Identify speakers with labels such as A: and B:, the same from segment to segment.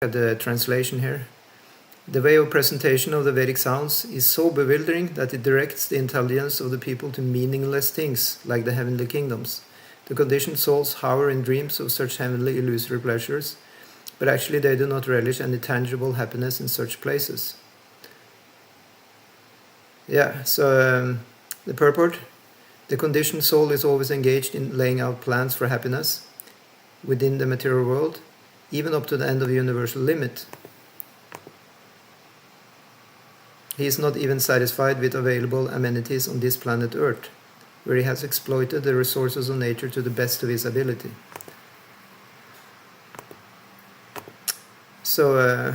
A: at the translation here. The way of presentation of the Vedic sounds is so bewildering that it directs the intelligence of the people to meaningless things like the heavenly kingdoms. The conditioned souls hover in dreams of such heavenly illusory pleasures, but actually they do not relish any tangible happiness in such places. Yeah, so the purport: the conditioned soul is always engaged in laying out plans for happiness within the material world, even up to the end of the universal limit. He is not even satisfied with available amenities on this planet Earth, where he has exploited the resources of nature to the best of his ability. So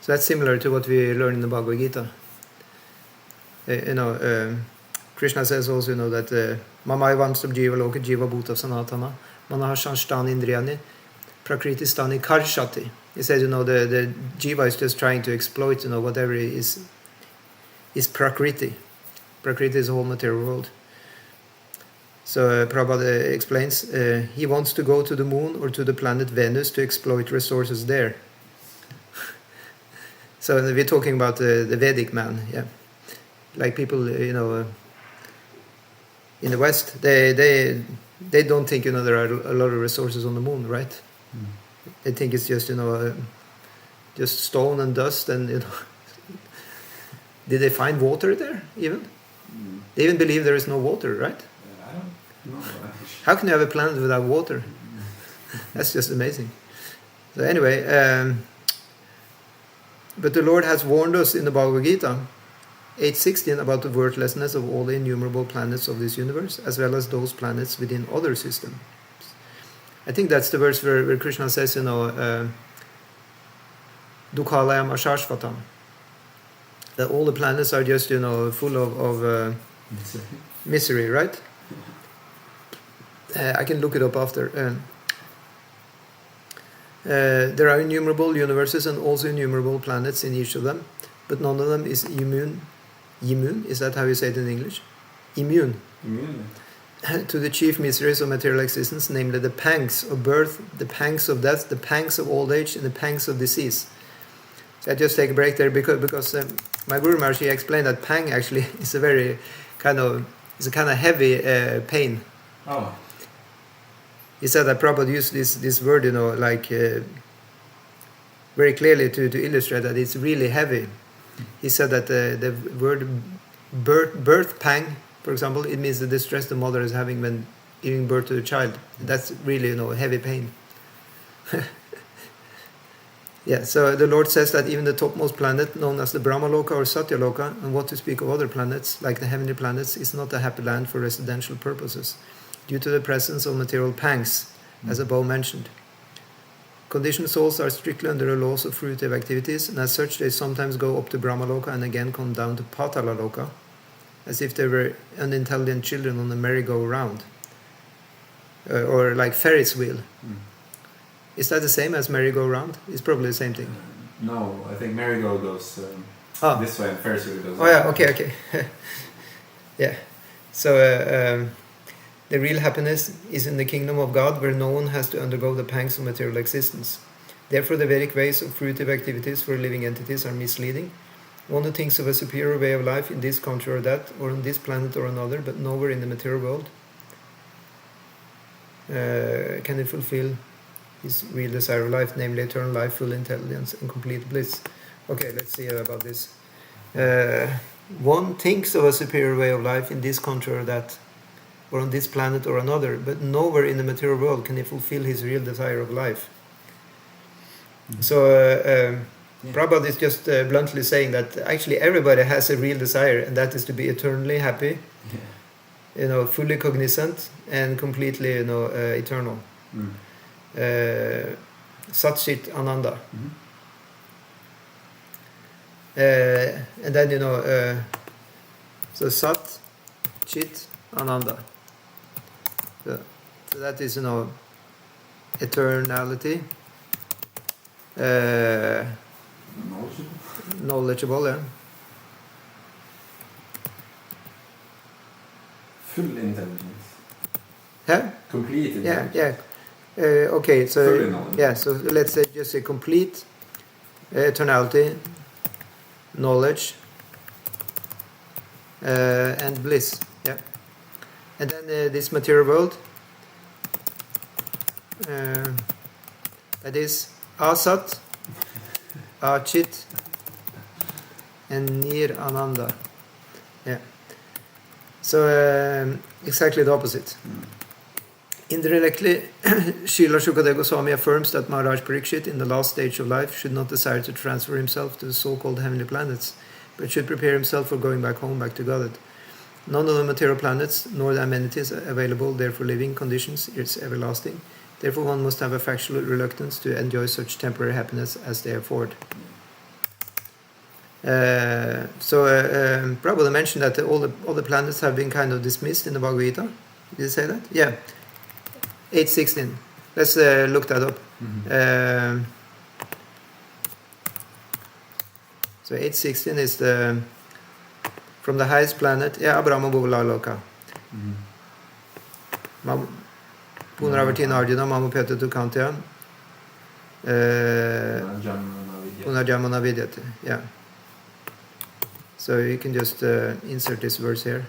A: that's similar to what we learn in the Bhagavad Gita. Krishna says also, that Mamai Vamsam Jiva Loka Jiva Bhuta Sanatana Manahashanstani Indriyani Prakriti Stani Karshati. He says, the Jiva is just trying to exploit, whatever is Prakriti. Prakriti is the whole material world. So Prabhupada explains, he wants to go to the moon or to the planet Venus to exploit resources there. So we're talking about the Vedic man, yeah. Like people, in the West, they don't think, there are a lot of resources on the moon, right? Mm. They think it's just, just stone and dust and, Did they find water there, even? Mm. They even believe there is no water, right?
B: I don't know.
A: How can you have a planet without water? That's just amazing. So anyway, but the Lord has warned us in the Bhagavad Gita 8:16 about the worthlessness of all the innumerable planets of this universe, as well as those planets within other systems. I think that's the verse where Krishna says, Dukhalayam Ashashvatam, that all the planets are just, full of misery, right? I can look it up after. There are innumerable universes and also innumerable planets in each of them, but none of them is immune. Is that how you say it in English? Immune. To the chief miseries of material existence, namely the pangs of birth, the pangs of death, the pangs of old age, and the pangs of disease. So I just take a break there because my Guru Maharaj explained that pang actually is a very kind of heavy pain.
B: Oh.
A: He said that Prabhupada used this word, very clearly to illustrate that it's really heavy. He said that the word birth pang, for example, it means the distress the mother is having when giving birth to the child. That's really, heavy pain. Yeah, so the Lord says that even the topmost planet, known as the Brahmaloka or Satyaloka, and what to speak of other planets, like the heavenly planets, is not a happy land for residential purposes, due to the presence of material pangs, as above mentioned. Conditioned souls are strictly under the laws of fruitive activities, and as such they sometimes go up to Brahmaloka and again come down to Patalaloka, as if they were unintelligent children on a merry-go-round, or like Ferris wheel. Mm. Is that the same as merry-go-round? It's probably the same thing.
B: No, I think merry-go goes this way and Ferris wheel goes.
A: Oh yeah, okay. Yeah. So the real happiness is in the kingdom of God, where no one has to undergo the pangs of material existence. Therefore, the Vedic ways of fruitive activities for living entities are misleading. One who thinks of a superior way of life in this country or that, or on this planet or another, but nowhere in the material world, can he fulfill his real desire of life, namely eternal life, full intelligence, and complete bliss. Okay, let's see about this. One thinks of a superior way of life in this country or that, or on this planet or another, but nowhere in the material world can he fulfill his real desire of life. Mm-hmm. So Prabhupada is just bluntly saying that actually everybody has a real desire, and that is to be eternally happy, fully cognizant, and completely, eternal. Mm. Sat Chit Ananda. Mm-hmm. And then, so Sat Chit Ananda. So that is, eternality. Knowledgeable, yeah.
B: Full intelligence.
A: Huh?
B: Complete intelligence.
A: Yeah. Okay, so
B: Fully knowledge.
A: yeah, so let's say just a complete eternality, knowledge, and bliss. Yeah, and then this material world, that is Asat, Achit, and Nir Ananda. Yeah. So exactly the opposite. Indirectly, Srila Shukadeva Goswami affirms that Maharaj Parikshit in the last stage of life should not desire to transfer himself to the so-called heavenly planets, but should prepare himself for going back home, back to Godhead. None of the material planets, nor the amenities available there for living conditions, is everlasting. Therefore one must have a factual reluctance to enjoy such temporary happiness as they afford. Prabhupada mentioned that all the planets have been kind of dismissed in the Bhagavad Gita. Did you say that? Yeah. 8.16. Let's look that up.
B: Mm-hmm.
A: So 8.16 is the from the highest planet. Yeah, Abrahma Bhuvalaloka. Punaravartina Arjuna Mamu Peta Tukantya. Punarjamana Vidyate. Yeah. So you can just insert this verse here.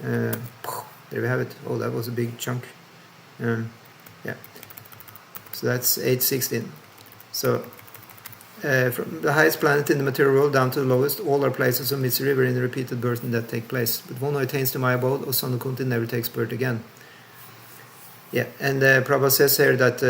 A: There we have it. Oh, that was a big chunk. Yeah. So that's 8.16. So from the highest planet in the material world down to the lowest, all are places of misery wherein repeated birth and death take place. But one who attains to my abode, O son of Kunti, never takes birth again. Yeah, and Prabhupada says here that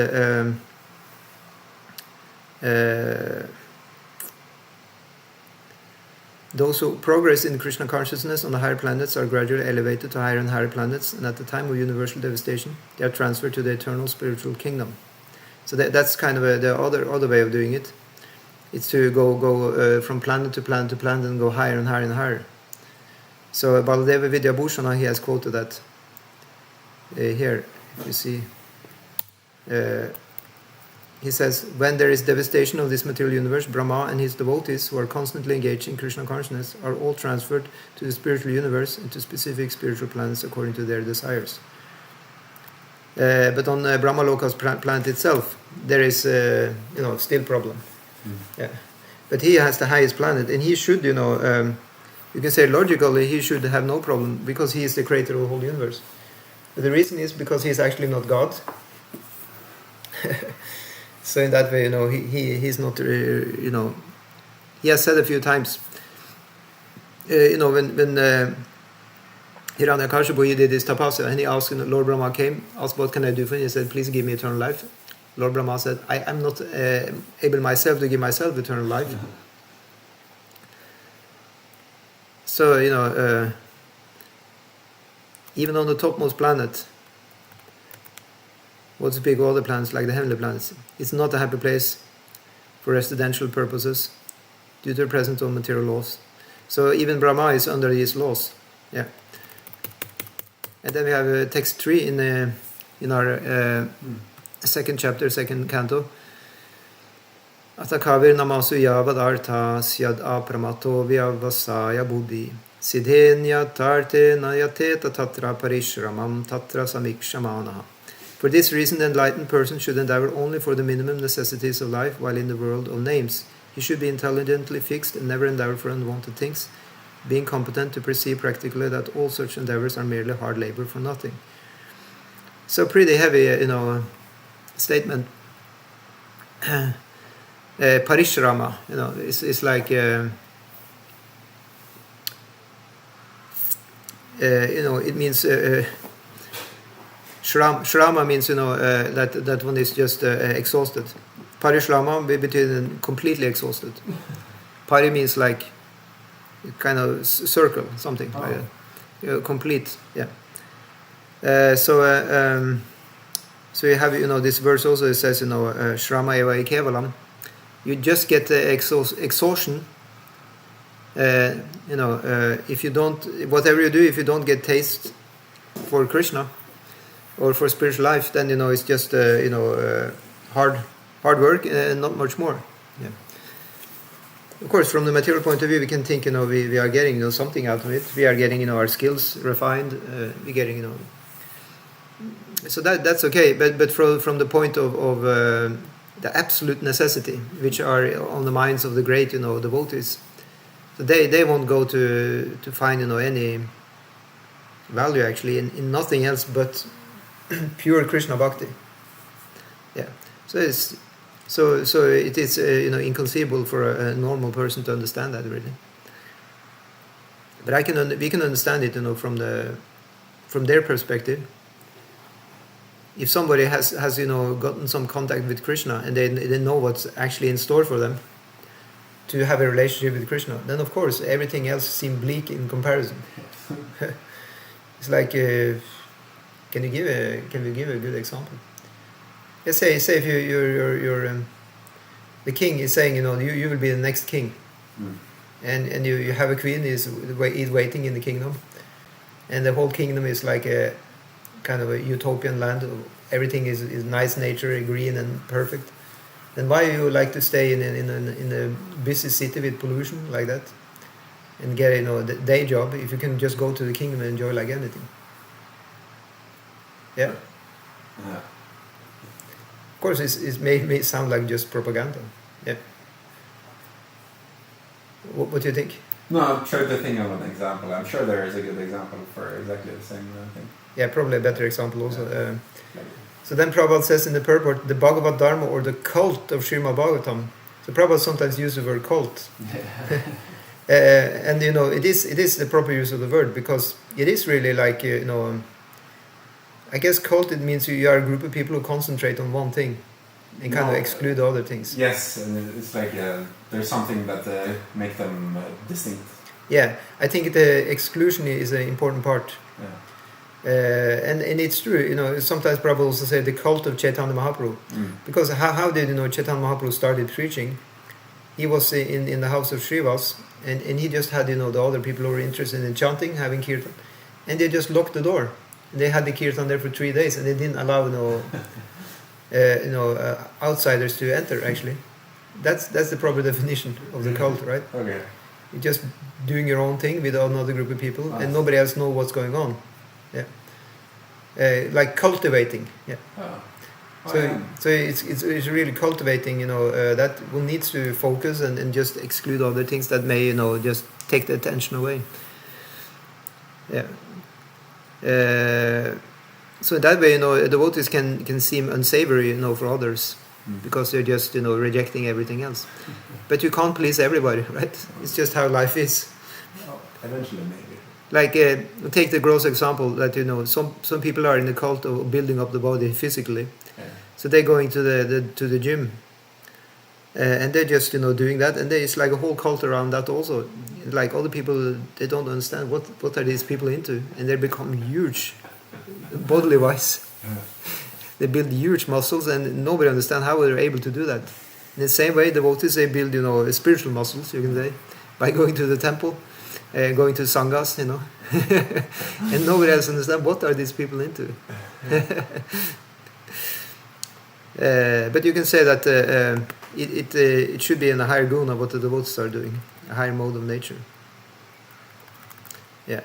A: those who progress in Krishna consciousness on the higher planets are gradually elevated to higher and higher planets, and at the time of universal devastation, they are transferred to the eternal spiritual kingdom. So that's kind of the other way of doing it. It's to go from planet to planet to planet and go higher and higher and higher. So Baladeva Vidyabhushana, he has quoted that here. If you see, he says, when there is devastation of this material universe, Brahma and his devotees who are constantly engaged in Krishna consciousness are all transferred to the spiritual universe and to specific spiritual planets according to their desires. But on Brahma Loka's planet itself, there is still problem. Yeah, but he has the highest planet, and he should, you can say logically he should have no problem because he is the creator of the whole universe. But the reason is because he is actually not God. So in that way, he's not, he has said a few times, when Hiranyakashipu, he did his tapasya, and he asked, Lord Brahma came, asked, what can I do for you? He said, please give me eternal life. Lord Brahma said, I am not able myself to give myself eternal life. Mm-hmm. So, even on the topmost planet, what's big all the planets, like the heavenly planets, it's not a happy place for residential purposes due to the presence of material laws. So even Brahma is under these laws. Yeah. And then we have text 3 in our second chapter, second canto. Atakavir namasu yavad artha syad apramato vyavasaya buddhi siddhenya tarte nayate tatra parishramam tatra samikshamanaha. For this reason, the enlightened person should endeavor only for the minimum necessities of life while in the world of names. He should be intelligently fixed and never endeavor for unwanted things, being competent to perceive practically that all such endeavors are merely hard labor for nothing. So pretty heavy, statement. Parishrama, it's like, it means Shrama means, that one is just exhausted. Parishrama between completely exhausted. Pari means like kind of circle, something like that. Complete, yeah. So you have, this verse also, it says, Shrama eva kevalam. You just get exhaustion. If you don't, whatever you do, if you don't get taste for Krishna or for spiritual life, then it's just hard work and not much more. Yeah. Of course, from the material point of view, we can think we are getting something out of it. We are getting our skills refined. We're getting So that's okay, but from the point of the absolute necessity, which are on the minds of the great, devotees, so they won't go to find any value actually in nothing else but pure Krishna bhakti. Yeah. So it is inconceivable for a normal person to understand that really. But we can understand it from their perspective. If somebody has gotten some contact with Krishna and they know what's actually in store for them to have a relationship with Krishna, then of course everything else seems bleak in comparison. It's like, can we give a good example? Let's say if you're the king is saying you will be the next king, and you have a queen is waiting in the kingdom, and the whole kingdom is like a kind of a utopian land. Everything is nice nature, green and perfect. Then why you like to stay in a busy city with pollution like that, and get the day job if you can just go to the kingdom and enjoy like anything? Yeah. Of course, it may sound like just propaganda. Yeah. What do you think?
B: No, I'm trying to think of an example. I'm sure there is a good example for exactly the same thing.
A: Yeah, probably a better example also. So then Prabhupada says in the purport, the Bhagavad Dharma or the cult of Srimad Bhagavatam. So Prabhupada sometimes uses the word cult. And it is the proper use of the word, because it is really like, I guess cult, it means you are a group of people who concentrate on one thing and kind of exclude other things.
B: Yes, and it's like there's something that make them distinct.
A: Yeah, I think the exclusion is an important part.
B: Yeah.
A: And it's true, sometimes Prabhupada also say the cult of Chaitanya Mahaprabhu. Because how did Chaitanya Mahaprabhu started preaching? He was in the house of Srivas, and he just had the other people who were interested in chanting, having kirtan, and they just locked the door. And they had the kirtan there for 3 days, and they didn't allow outsiders to enter. Actually, that's the proper definition of the cult, right?
B: Okay.
A: You're just doing your own thing with another group of people, and nobody else knows what's going on. Yeah, like cultivating. Yeah. So it's really cultivating. That one needs to focus and just exclude other things that may just take the attention away. Yeah. So that way, devotees can seem unsavory, for others, because they're just, rejecting everything else. But you can't please everybody, right? It's just how life is.
B: Well, eventually, maybe.
A: Like, take the gross example that, some people are in the cult of building up the body physically.
B: Yeah.
A: So they're going to the gym, and they're just, doing that, and it's like a whole cult around that also. Like other people, they don't understand what are these people into, and they become huge, bodily wise.
B: Yeah.
A: They build huge muscles, and nobody understands how they're able to do that. In the same way, devotees, they build, spiritual muscles, you can say, by going to the temple, going to sanghas, and nobody else understands what are these people into. But you can say that it should be in a higher guna what the devotees are doing, a higher mode of nature. Yeah.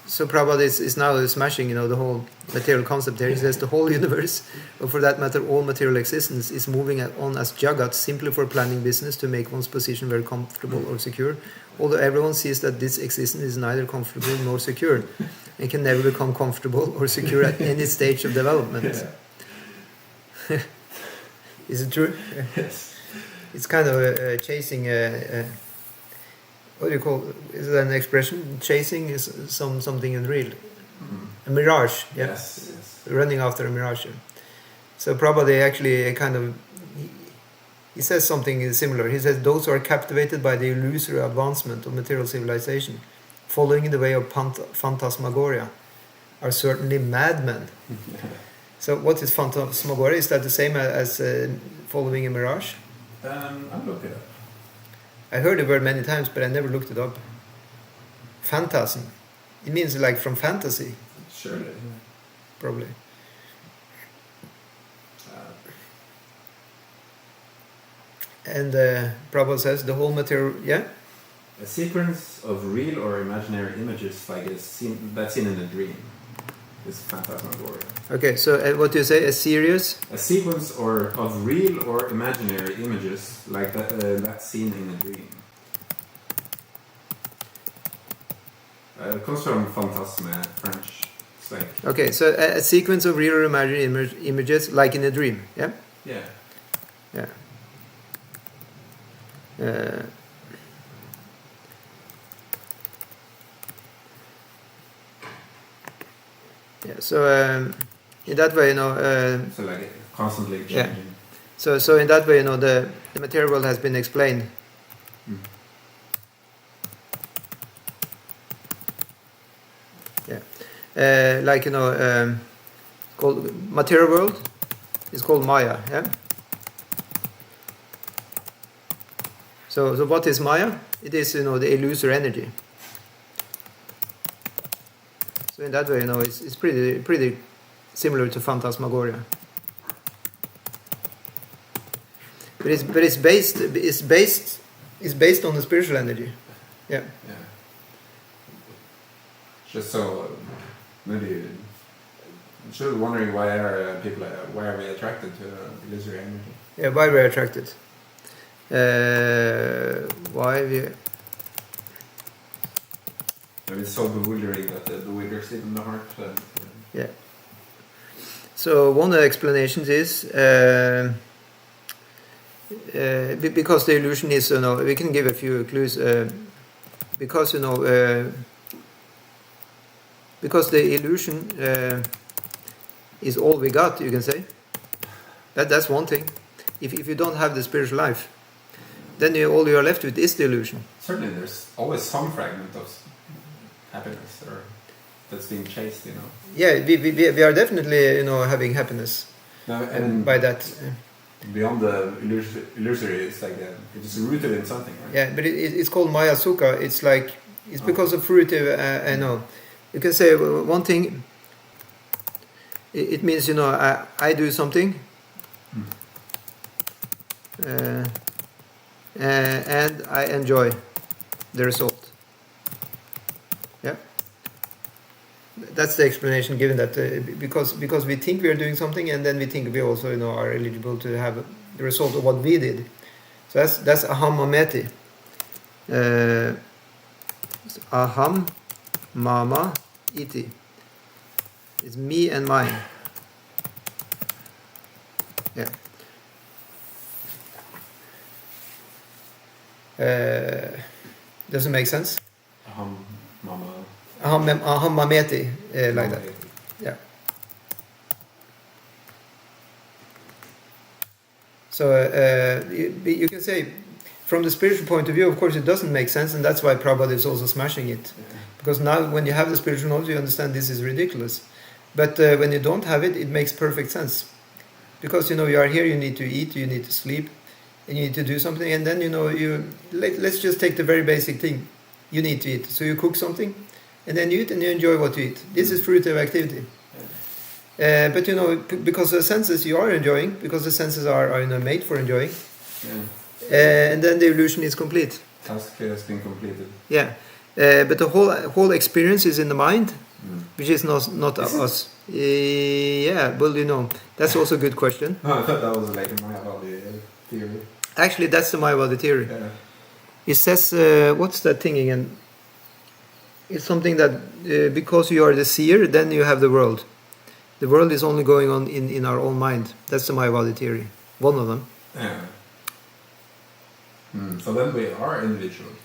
A: So Prabhupada is now smashing, the whole material concept here. He says the whole universe, or for that matter, all material existence, is moving on as jagat simply for planning business to make one's position very comfortable or secure. Although everyone sees that this existence is neither comfortable nor secure, and can never become comfortable or secure at any stage of development. Yeah. Is it true?
B: Yes.
A: It's kind of chasing what do you call it? Is it an expression? Chasing is something unreal. A mirage. Yeah?
B: Yes.
A: Running after a mirage. So Prabhupada actually he says something similar. He says those who are captivated by the illusory advancement of material civilization, following in the way of phantasmagoria, are certainly madmen. So what is phantasmagoria? Is that the same as following a mirage?
B: I'll look it up.
A: I heard the word many times, but I never looked it up. Phantasm. It means like from fantasy.
B: Surely.
A: Probably. And Prabhupada says the whole material... Yeah?
B: A sequence of real or imaginary images like that's seen in a dream. is phantasmagoria.
A: Okay, so what do you say? A series?
B: A sequence of real or imaginary images, like that seen in a dream. It comes from fantasme, French. It's like,
A: Okay, so a sequence of real or imaginary images, like in a dream. Yeah.
B: yeah.
A: Yeah. Yeah. So in that way,
B: So like constantly changing.
A: yeah. So in that way, the material world has been explained.
B: Mm.
A: Yeah. Like called material world is called Maya. Yeah. So what is Maya? It is the illusory energy. So in that way, it's pretty similar to phantasmagoria. But it's based on the spiritual energy. Yeah.
B: Yeah. Just so maybe I'm sort of wondering why are we attracted to illusory energy?
A: Yeah. Why we're attracted? Why we?
B: Maybe it's so bewildering that the bewilders even the heart.
A: Yeah. So one of the explanations is because the illusion is, we can give a few clues. Because because the illusion is all we got, you can say. That's one thing. If you don't have the spiritual life, then all you are left with is the illusion.
B: Certainly, there's always some fragment of happiness or that's being chased.
A: Yeah, we are definitely having happiness by that.
B: Beyond the illusory, it's like it's rooted in something, right?
A: Yeah, but it's called Maya Sukha. It's like it's because of fruitive. You can say one thing. It means I do something, and I enjoy the result. Yeah, that's the explanation given that because we think we are doing something, and then we think we also are eligible to have the result of what we did. So that's aham mameti. Aham mama iti. It's me and mine. Yeah. Doesn't make sense.
B: Aham mama.
A: Aham mameti, like that. Yeah. So you can say, from the spiritual point of view, of course, it doesn't make sense, and that's why Prabhupada is also smashing it.
B: Yeah.
A: Because now, when you have the spiritual knowledge, you understand this is ridiculous. But when you don't have it, it makes perfect sense. Because you are here, you need to eat, you need to sleep, and you need to do something, and then let's just take the very basic thing. You need to eat, so you cook something, and then you eat, and you enjoy what you eat. This is fruitive activity. But because the senses you are enjoying, because the senses are made for enjoying, and then the illusion is complete.
B: Task has been completed.
A: Yeah, but the whole experience is in the mind, which is not us. Yeah, well, that's also a good question.
B: Oh, I thought that was like a Mayavadi theory.
A: Actually, that's the Mayavadi theory.
B: Yeah.
A: It says, what's that thing again? It's something that because you are the seer, then you have the world. The world is only going on in our own mind. That's the Mayavadi theory. One of them.
B: Yeah. So then we are individuals.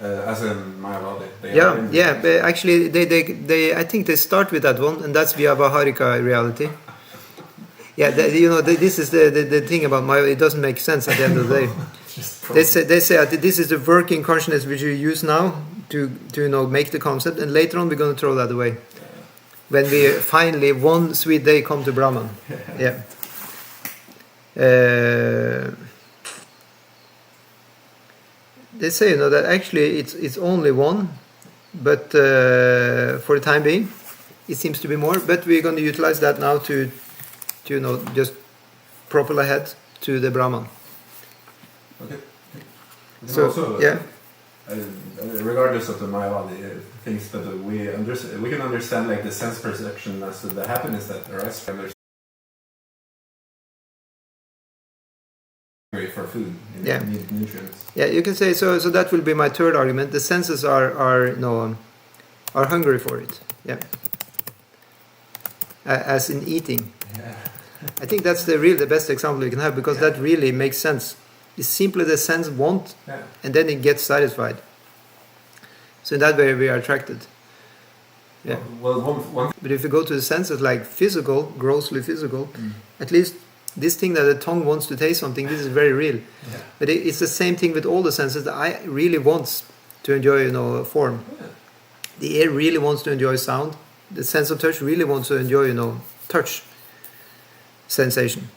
B: As in Mayavadi.
A: Yeah. But actually, they I think they start with that one, and that's Vyavaharika reality. Yeah, this is the thing about Mayavadi. It doesn't make sense at the end of the day. They say that this is the working consciousness which you use now to make the concept, and later on we're going to throw that away. When we finally one sweet day come to Brahman. Yeah. They say that actually it's only one, but for the time being it seems to be more. But we're going to utilize that now to just propel ahead to the Brahman.
B: Okay.
A: So
B: also,
A: yeah.
B: regardless of the Mayavadi things that we can understand like the sense perception as the happiness that arises from their for food, need nutrients.
A: Yeah, you can say so. So that will be my third argument. The senses are hungry for it. Yeah, as in eating.
B: Yeah.
A: I think that's the best example you can have, because that really makes sense. It's simply the sense want, and then it gets satisfied. So in that way we are attracted. Yeah.
B: Well, one.
A: But if you go to the senses like physical, grossly physical, at least this thing that the tongue wants to taste something, this is very real.
B: Yeah.
A: But it's the same thing with all the senses. The eye really wants to enjoy, form.
B: Yeah.
A: The ear really wants to enjoy sound. The sense of touch really wants to enjoy, touch sensation.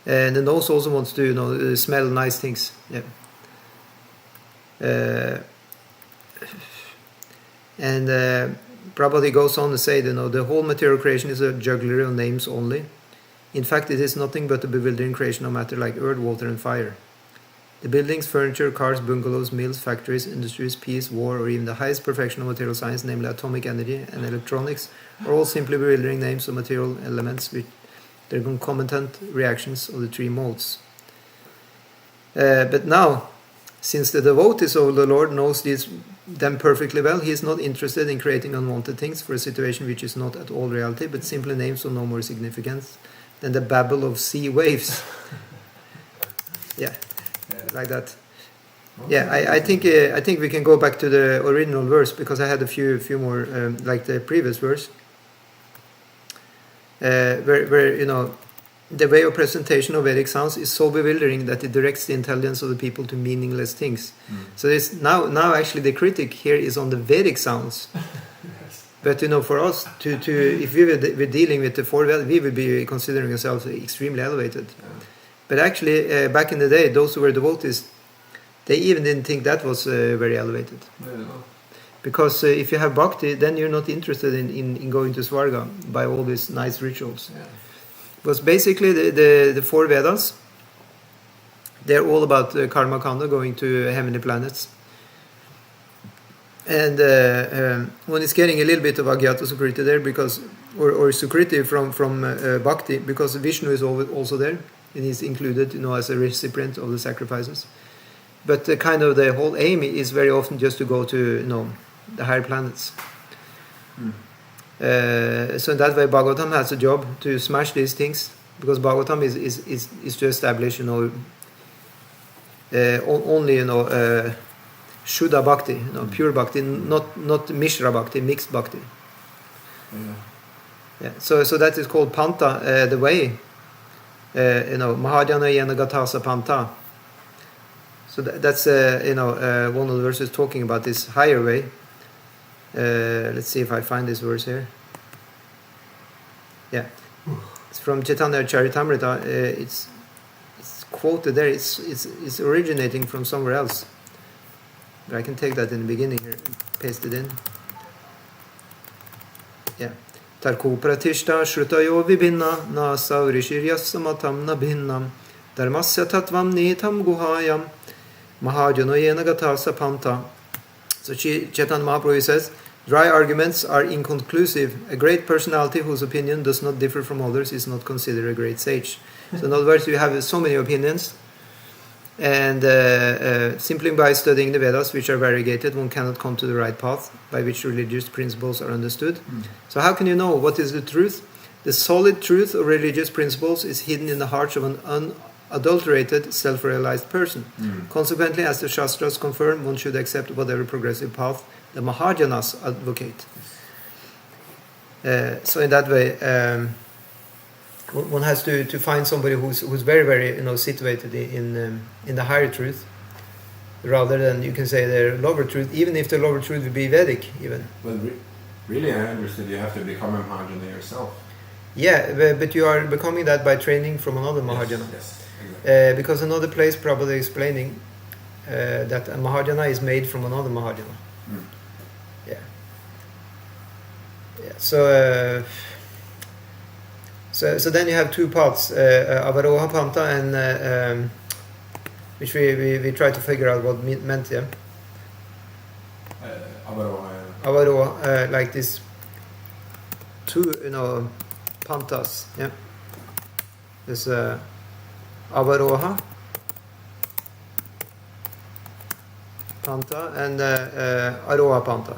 A: And the nose also wants to, smell nice things. Yeah. And Prabhupada goes on to say, the whole material creation is a jugglery of names only. In fact, it is nothing but a bewildering creation of matter like earth, water, and fire. The buildings, furniture, cars, bungalows, mills, factories, industries, peace, war, or even the highest perfection of material science, namely atomic energy and electronics, are all simply bewildering names of material elements with their concomitant reactions of the three modes. But now, since the devotees of the Lord knows them perfectly well, he is not interested in creating unwanted things for a situation which is not at all reality, but simply names of no more significance than the babble of sea waves. Yeah, like that. Yeah, I think we can go back to the original verse, because I had a few more like the previous verse, where the way of presentation of Vedic sounds is so bewildering that it directs the intelligence of the people to meaningless things. So it's now actually the critic here is on the Vedic sounds.
B: Yes.
A: But for us to if we were dealing with the four Vedas, we would be considering ourselves extremely elevated.
B: Yeah.
A: But actually, back in the day, those who were devotees, they even didn't think that was very elevated.
B: Yeah.
A: Because if you have bhakti, then you're not interested in going to Svarga by all these nice rituals.
B: Yeah.
A: Because basically the four Vedas, they're all about karma kanda, going to heavenly planets. And one is getting a little bit of Agyata Sukriti there, because or Sukriti from Bhakti, because Vishnu is also there, and he's included as a recipient of the sacrifices. But the whole aim is very often just to go to the higher planets. So in that way, Bhagavatam has a job to smash these things, because Bhagavatam is to establish only Shuddha Bhakti, pure Bhakti, not Mishra Bhakti, mixed Bhakti. Yeah. So that is called Panta, the way. Mahajana Yena Gatasa Panta. So that's one of the verses talking about this higher way. Let's see if I find this verse here. Yeah, it's from Chaitanya Charitamrita. It's quoted there. It's originating from somewhere else. But I can take that in the beginning here, paste it in. Yeah. Tarko pratishta shrutayo vibhinna nasa vrishiryassamatam nabhinnam dharmasya tattvam nitam guhayam mahajano yena gatasa panta. So Chaitanya Mahaprabhu says, dry arguments are inconclusive. A great personality whose opinion does not differ from others is not considered a great sage. So in other words, you have so many opinions, and simply by studying the Vedas, which are variegated, one cannot come to the right path by which religious principles are understood. So how can you know what is the truth? The solid truth of religious principles is hidden in the heart of an unadulterated, self-realized person. Consequently, as the Shastras confirm, one should accept whatever progressive path the Mahajanas advocate. So in that way, one has to find somebody who's very, very situated in the higher truth, rather than you can say the lower truth, even if the lower truth would be Vedic even.
B: But really, I understood you have to become a Mahajana yourself.
A: Yeah, but you are becoming that by training from another Mahajana.
B: Yes, exactly.
A: Because another place probably explaining that a Mahajana is made from another Mahajana. Yeah. So then you have two paths, Avaroha Panta and which we tried to figure out what meant, yeah. Avaroha, like this two, pantas, yeah. There's avaroha, panta, and aroha panta.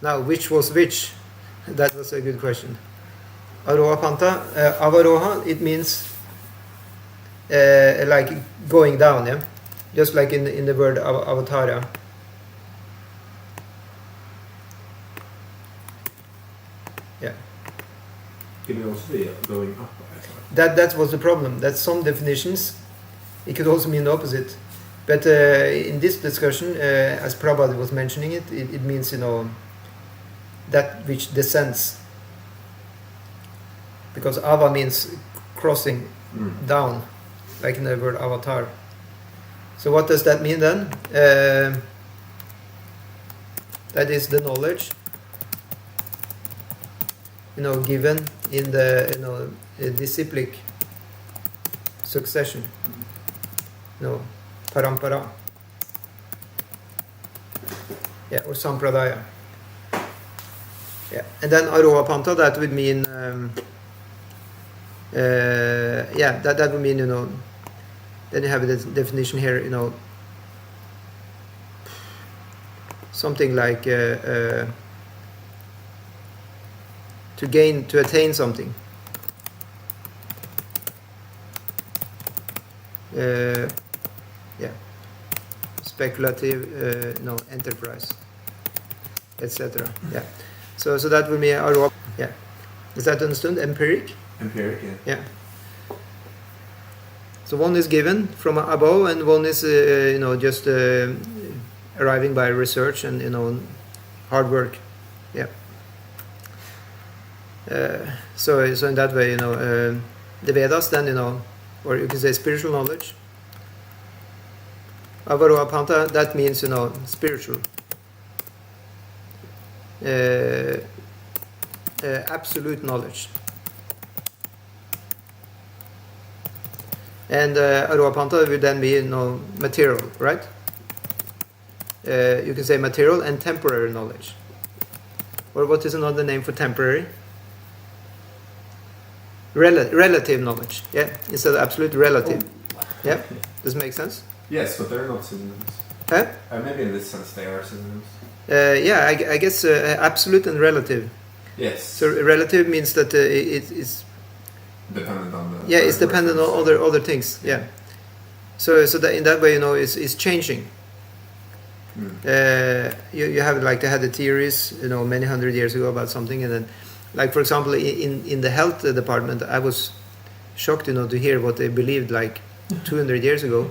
A: Now, which was which? That was a good question. Aroha panta, avaroha, it means like going down, yeah, just like in the word avatara. Yeah.
B: Can it also be going up?
A: That was the problem. That some definitions, it could also mean the opposite. But in this discussion, as Prabhupada was mentioning it means that which descends. Because ava means crossing down, like in the word avatar. So what does that mean then? That is the knowledge, given in the disciplic succession. Parampara. Yeah, or sampradaya. Yeah, and then aroha panta, that would mean that would mean then you have the definition here, something like to attain something. Speculative enterprise, etc. Yeah. So that would be aroha. Yeah. Is that understood? Empiric,
B: yeah.
A: Yeah. So one is given from above, and one is just arriving by research and hard work. Yeah. So in that way, the Vedas then or you can say spiritual knowledge. Avaroha panta, that means spiritual. Absolute knowledge. And aroha panta would then be material, right? You can say material and temporary knowledge. Or what is another name for temporary? Relative knowledge. Yeah, instead of absolute, relative. Yeah, does it make sense?
B: Yes, but they're not synonyms.
A: Huh?
B: Maybe in this sense they are synonyms.
A: I guess absolute and relative.
B: Yes.
A: So relative means that it's
B: dependent on the.
A: Yeah, it's dependent on other things. Yeah. So that in that way, it's changing. You have they had the theories, many hundred years ago about something, and then, like for example, in the health department, I was shocked, to hear what they believed like 200 years ago.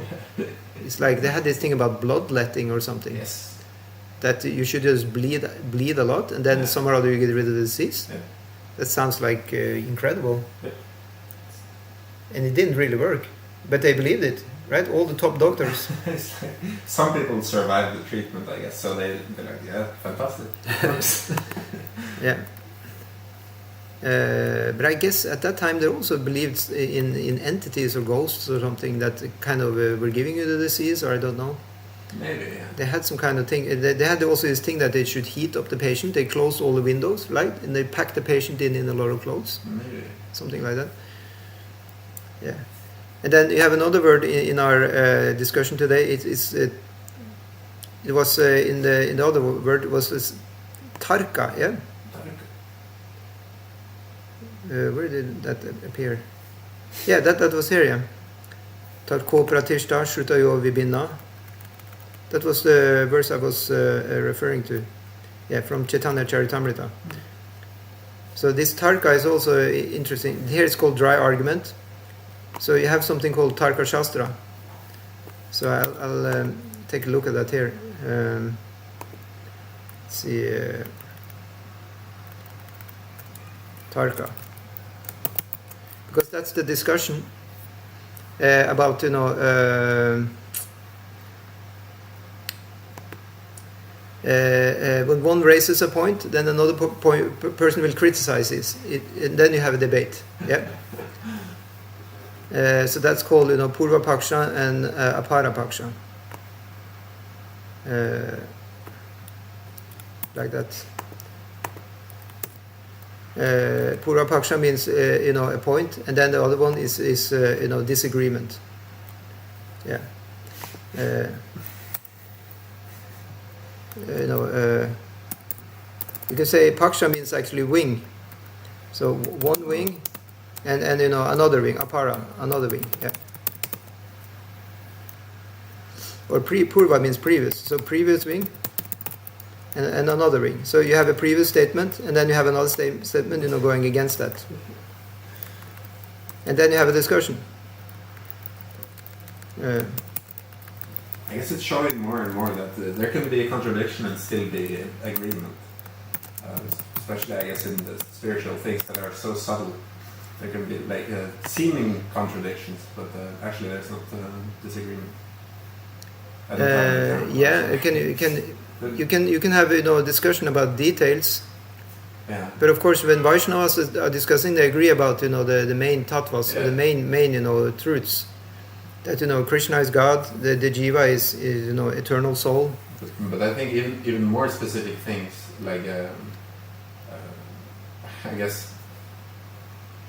A: It's like they had this thing about bloodletting or something.
B: Yes.
A: That you should just bleed a lot, and then somehow or other you get rid of the disease.
B: Yeah.
A: That sounds like incredible.
B: Yeah.
A: And it didn't really work, but they believed it, right? All the top doctors.
B: Some people survived the treatment, I guess, so they're like, yeah, fantastic.
A: Yeah. But I guess at that time they also believed in entities or ghosts or something that kind of were giving you the disease, or I don't know.
B: Maybe, yeah.
A: They had some kind of thing. They had also this thing that they should heat up the patient. They closed all the windows, right? And they packed the patient in a lot of clothes.
B: Maybe.
A: Something like that. Yeah. And then you have another word in our discussion today. It was in the other word it was this tarka, yeah? Where did that appear? Yeah, that was here, yeah. Tarko pratishta shrutayo vibhinna. That was the verse I was referring to. Yeah, from Chaitanya Charitamrita. So this tarka is also interesting. Here it's called dry argument. So you have something called Tarka Shastra. So I'll take a look at that here. Let's see. Tarka. Because that's the discussion about, when one raises a point, then another person will criticize it, and then you have a debate. Yeah. So that's called, Purva Paksha and Apara Paksha. Like that. Purva Paksha means, a point, and then the other one is disagreement. Yeah. You can say Paksha means actually wing. So one wing, and another wing, Apara, another wing. Yeah. Or Purva means previous. So previous wing, and another wing. So you have a previous statement, and then you have another statement, going against that. And then you have a discussion.
B: I guess it's showing more and more that there can be a contradiction and still be agreement. Especially, I guess, in the spiritual things that are so subtle. There can be like seeming contradictions, but actually there's not disagreement.
A: Yeah, you can have a discussion about details.
B: Yeah.
A: But of course, when Vaishnavas are discussing, they agree about the main tattvas, the main truths. That Krishna is God, the Jiva is eternal soul.
B: But I think even more specific things like I guess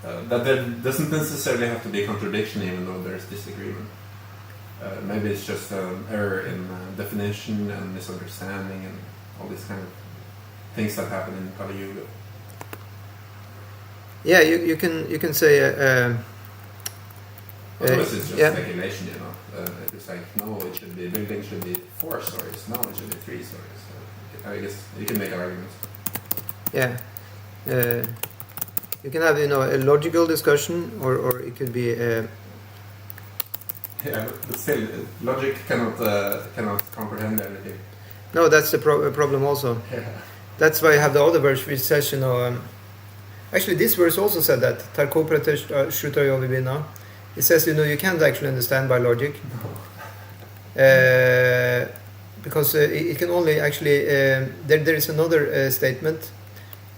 B: that there doesn't necessarily have to be a contradiction, even though there's disagreement. Maybe it's just an error in definition and misunderstanding and all these kind of things that happen in Kali Yuga.
A: Yeah, you can say.
B: Otherwise, it's just speculation, It's like, no, building should be 4 stories. No, it should be 3 stories. So I guess you can make arguments.
A: Yeah. You can have, a logical discussion, or it could be.
B: Yeah, but still, logic cannot comprehend everything.
A: No, that's the problem also.
B: Yeah.
A: That's why I have the other verse which says, actually this verse also said that, Tarko Pratishta Shrutayo Vibhina. It says, you can't actually understand by logic. Because it can only actually, there is another statement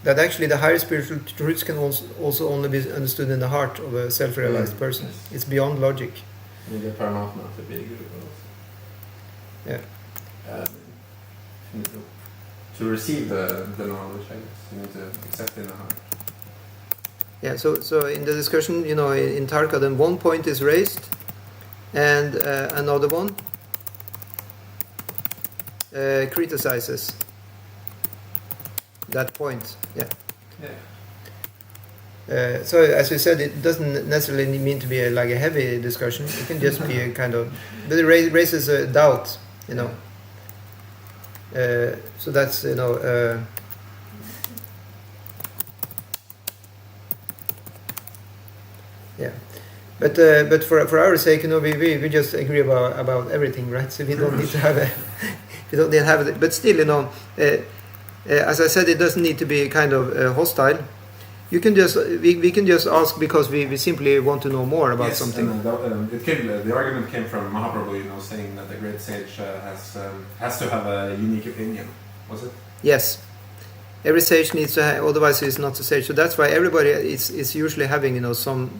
A: that actually the higher spiritual truths can also only be understood in the heart of a self-realized person.
B: Yes.
A: It's beyond logic.
B: You get Paramatma to be good also.
A: Yeah.
B: To receive the knowledge, I guess, you need to accept it in the heart.
A: Yeah, so in the discussion, in Tarka, then one point is raised, and another one criticizes that point. Yeah. So as we said, it doesn't necessarily mean to be like a heavy discussion. It can just be a kind of, but it raises a doubt, So that's yeah. But for our sake, we just agree about everything, right? So we don't need to have we don't need to have it. But still, as I said, it doesn't need to be kind of hostile. You can just we can just ask because we simply want to know more about something.
B: The argument came from Mahaprabhu, saying that the great sage has to have a unique opinion. Was it?
A: Yes, every sage needs to have, otherwise he's not a sage. So that's why everybody is usually having some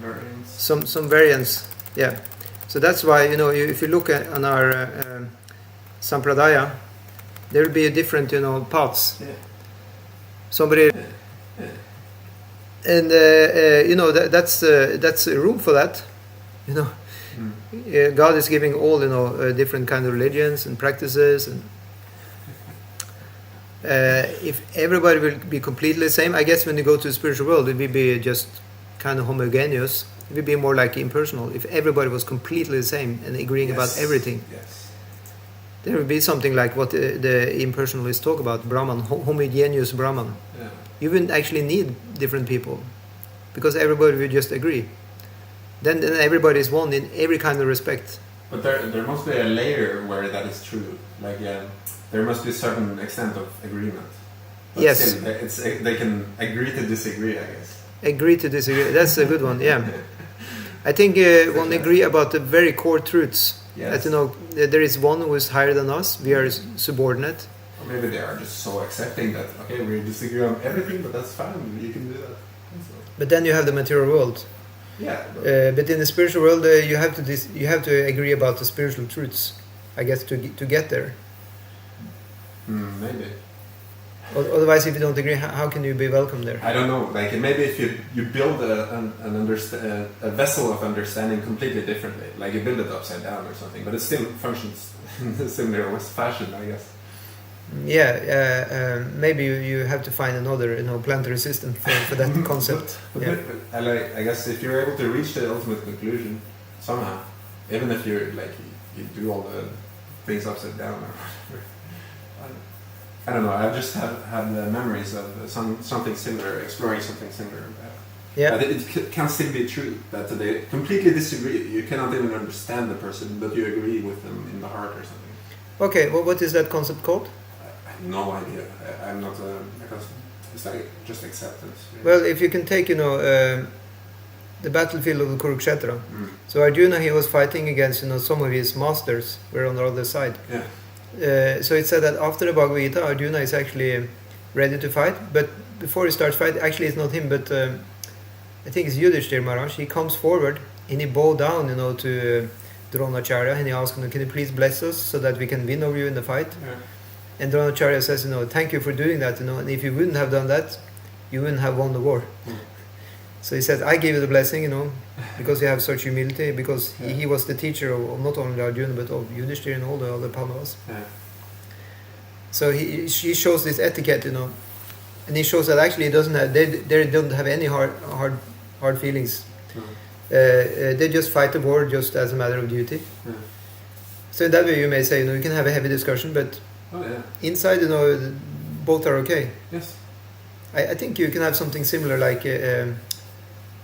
B: variance.
A: Some variance. Yeah. So that's why if you look on our sampradaya, there will be different paths.
B: Yeah.
A: Somebody, and that's room for that. God is giving all different kind of religions and practices, and if everybody will be completely the same, I guess when you go to the spiritual world, it will be just kind of homogeneous. It will be more like impersonal. If everybody was completely the same and agreeing about everything.
B: Yes.
A: There will be something like what the impersonalists talk about, Brahman, homogeneous Brahman.
B: Yeah.
A: You wouldn't actually need different people, because everybody will just agree. Then everybody is one in every kind of respect.
B: But there must be a layer where that is true. Like there must be a certain extent of agreement. But
A: yes.
B: Still, they can agree to disagree, I guess.
A: Agree to disagree. That's a good one, yeah. I think one agree about the very core truths.
B: Yes.
A: That there is one who is higher than us. We are subordinate.
B: Or maybe they are just so accepting that we disagree on everything, but that's fine. You can do that.
A: But then you have the material world,
B: Yeah.
A: But in the spiritual world, you have to agree about the spiritual truths, I guess, to get there.
B: Maybe.
A: Otherwise, if you don't agree, how can you be welcome there?
B: I don't know. Like maybe if you build a vessel of understanding completely differently, like you build it upside down or something, but it still functions in a similar fashion, I guess.
A: Yeah, maybe you have to find another, planetary system for that concept. Yeah.
B: I guess if you're able to reach the ultimate conclusion somehow, even if you're like you do all the things upside down or whatever. I don't know. I've just had memories of something similar, exploring something similar.
A: Yeah.
B: But it can still be true that they completely disagree. You cannot even understand the person, but you agree with them in the heart or something.
A: Okay. Well, what is that concept called?
B: I have no idea. I'm not because it's like just acceptance. Really.
A: Well, if you can take, the battlefield of the Kurukshetra. So Arjuna, he was fighting against, some of his masters were on the other side.
B: Yeah.
A: So it said that after the Bhagavad Gita, Arjuna is actually ready to fight, but before he starts fighting, actually it's not him, but I think it's Yudhishthira Maharaj. He comes forward and he bows down, to Dronacharya, and he asks him, "Can you please bless us so that we can win over you in the fight?"
B: Yeah.
A: And Dronacharya says, "Thank you for doing that, and if you wouldn't have done that, you wouldn't have won the war." So he said, "I give you the blessing, because you have such humility, because he was the teacher of not only Arjuna but of Yudhishthira and all the other Pandavas."
B: Yeah.
A: So she shows this etiquette, and he shows that actually they don't have any hard feelings. They just fight the war just as a matter of duty. So in that way you may say, you can have a heavy discussion, but inside, both are okay.
B: Yes.
A: I think you can have something similar, like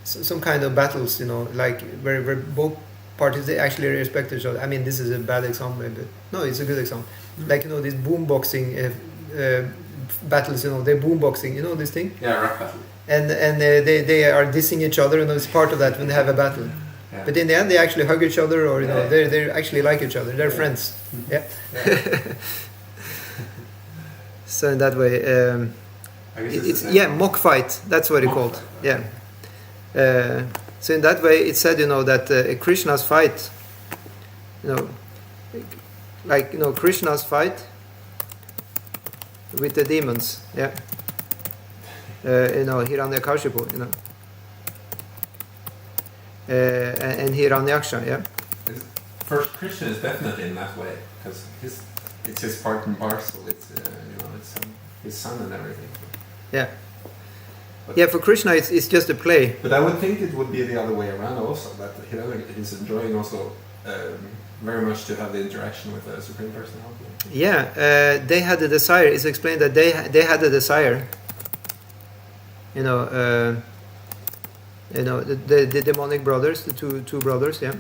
A: some kind of battles, like where both parties, they actually respect each other. I mean, this is a bad example, but no, it's a good example. Like, these boomboxing battles, they're boomboxing, this thing?
B: Yeah, rap battle.
A: And they are dissing each other, it's part of that when they have a battle. Yeah. But in the end, they actually hug each other, or, they actually like each other. They're friends. Yeah. So in that way, it's mock fight. That's what it's called. Fight. Yeah. So in that way, it said, that Krishna's fight, Krishna's fight with the demons. Yeah. Hiranyakashipu. And Hiranyaksha. Yeah.
B: First, Krishna is definitely in that way because it's his part and parcel. It's it's his son and everything.
A: Yeah. But for Krishna, it's just a play.
B: But I would think it would be the other way around also. That he's enjoying also very much to have the interaction with the Supreme Personality.
A: Yeah, they had the desire. It's explained that they had the desire. The demonic brothers, the two brothers. Yeah.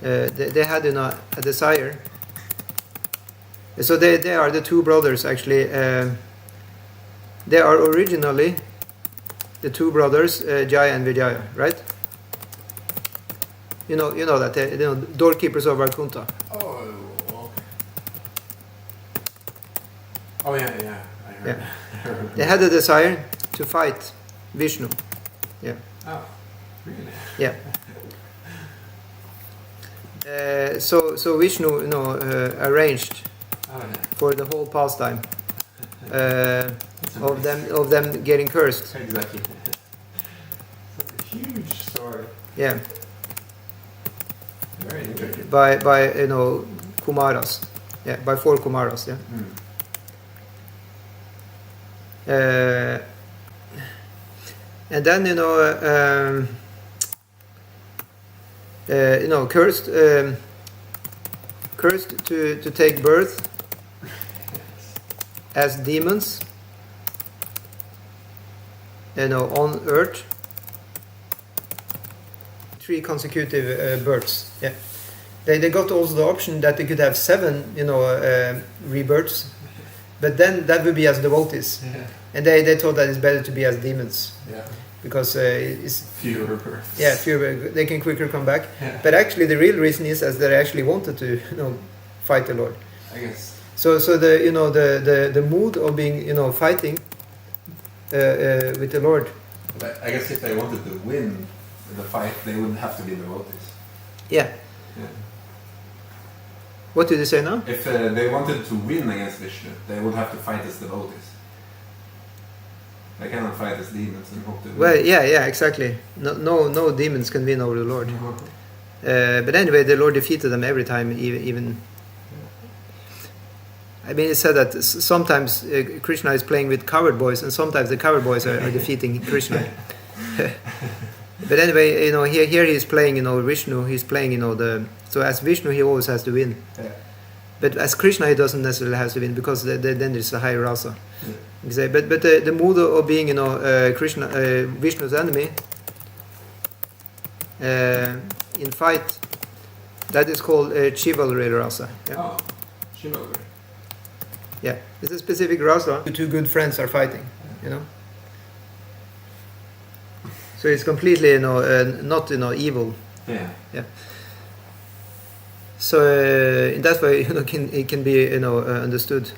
A: They had a desire. So they are the two brothers actually. They are originally the two brothers, Jaya and Vijaya, right? You know that doorkeepers of Vaikuntha.
B: Oh, okay. Oh yeah. I heard.
A: Yeah. They had a desire to fight Vishnu. Yeah.
B: Oh, really?
A: Yeah. So Vishnu, arranged for the whole pastime of them getting cursed.
B: Exactly. It's a huge story.
A: Yeah.
B: Very interesting.
A: By Kumaras. Yeah, by 4 Kumaras. Yeah. And then cursed to take birth as demons, on earth, 3 consecutive births. Yeah, they got also the option that they could have 7 rebirths, but then that would be as devotees.
B: Yeah.
A: And they thought that it's better to be as demons.
B: Yeah.
A: Because it's
B: fewer births.
A: Yeah, fewer. They can quicker come back.
B: Yeah.
A: But actually, the real reason is as they actually wanted to, fight the Lord.
B: I guess.
A: So the mood of being, fighting with the Lord,
B: But I guess if they wanted to win the fight, they wouldn't have to be devotees.
A: Yeah.
B: Yeah.
A: What did you say now?
B: If they wanted to win against Vishnu, they would have to fight as devotees. They cannot fight as demons and hope to win.
A: Well, yeah, exactly. No demons can win over the Lord. But anyway, the Lord defeated them every time, even. I mean, it said that sometimes Krishna is playing with coward boys, and sometimes the coward boys are defeating Krishna. But anyway, here he's playing, Vishnu. He's playing, so as Vishnu, he always has to win.
B: Yeah.
A: But as Krishna, he doesn't necessarily have to win, because then there's a higher rasa.
B: Yeah.
A: But the mood of being, Krishna, Vishnu's enemy in fight, that is called chivalry rasa. Yeah.
B: Oh, chivalry.
A: Yeah, it's a specific rasa. Two good friends are fighting, So it's completely, not, evil.
B: Yeah.
A: Yeah. So in that way, it can be, understood.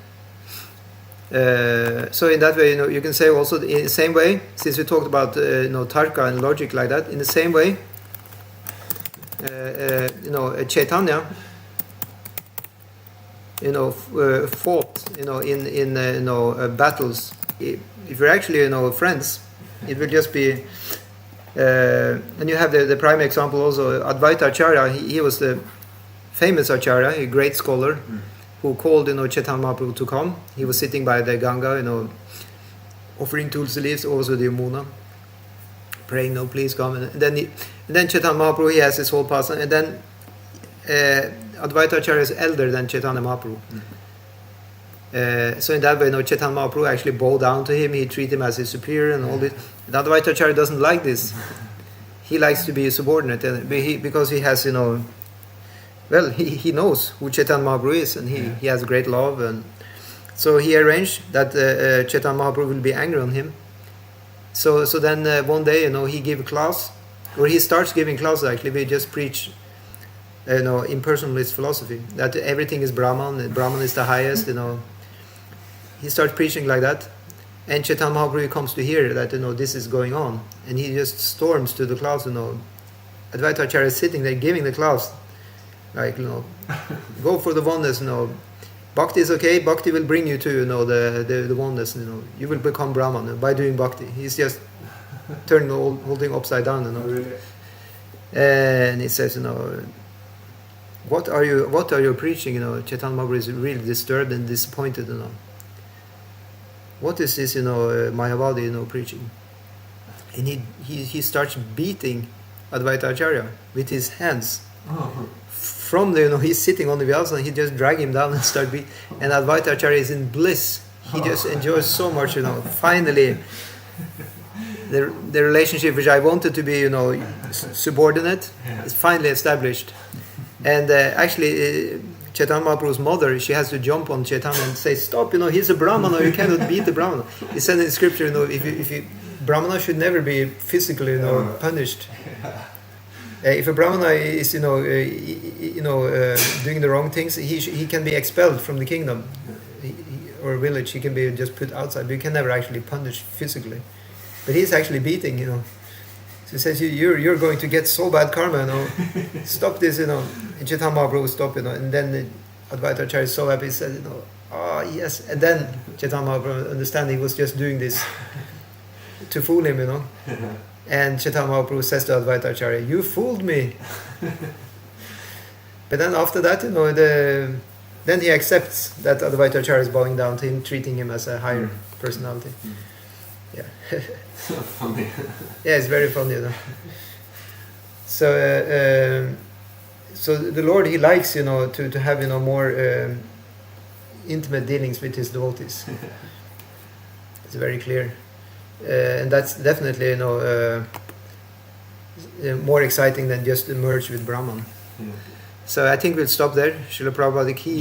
A: So in that way, you can say also in the same way, since we talked about, tarka and logic like that, in the same way, Chaitanya, fought, in battles. If you're actually, friends, it will just be. And you have the prime example also, Advaita Acharya. He was the famous Acharya, a great scholar, who called, Chaitanya Mahaprabhu to come. He was sitting by the Ganga, offering tulsi leaves, also the Yamuna, praying, "No, please come." And then Chaitanya Mahaprabhu, he has his whole past, and then Advaita Acharya is elder than Chaitanya Mahaprabhu. So in that way, Chaitanya Mahaprabhu actually bowed down to him. He treated him as his superior and all this. And Advaita Acharya doesn't like this. He likes to be subordinate, because he has, he knows who Chaitanya Mahaprabhu is, and he has great love, and so he arranged that Chaitanya Mahaprabhu will be angry on him. So then one day, he gave a class, or he starts giving classes. Actually, we just preach, impersonalist philosophy, that everything is Brahman. Brahman is the highest. He starts preaching like that, and Chaitanya Mahaprabhu comes to hear that this is going on, and he just storms to the class. Advaita Acharya is sitting there giving the class, like go for the oneness. Bhakti is okay. Bhakti will bring you to the oneness. You will become Brahman by doing bhakti. He's just turning the whole thing upside down.
B: Really?
A: And he says, what are you preaching? Chaitanya Mahaprabhu is really disturbed and disappointed. What is this, Mayavadi, preaching? And he starts beating Advaita Acharya with his hands.
B: Oh.
A: From he's sitting on the Vyasa, and he just drag him down and start beating. And Advaita Acharya is in bliss. He just enjoys so much, Finally, the relationship which I wanted to be, subordinate, is finally established. And actually, Chaitanya Mahaprabhu's mother, she has to jump on Chaitanya and say, "Stop! He's a Brahmana. You cannot beat the Brahmana." He said in scripture, if Brahmana should never be physically, punished. If a Brahmana is, doing the wrong things, he can be expelled from the kingdom or village. He can be just put outside. But you can never actually punish physically. But he's actually beating, So he says, you're going to get so bad karma, Stop this, And Chaitanya Mahaprabhu stop, And then Advaita Acharya is so happy. He said, yes. And then Chaitanya Mahaprabhu understand he was just doing this to fool him, And Chaitanya Mahaprabhu says to Advaita Acharya, "You fooled me." But then after that, then he accepts that Advaita Acharya is bowing down to him, treating him as a higher personality. Yeah.
B: So funny.
A: Yeah, it's very funny, So, so the Lord, he likes, to have, more intimate dealings with his devotees. It's very clear. And that's definitely, more exciting than just merge with Brahman.
B: Yeah.
A: So I think we'll stop there. Srila Prabhupada Ki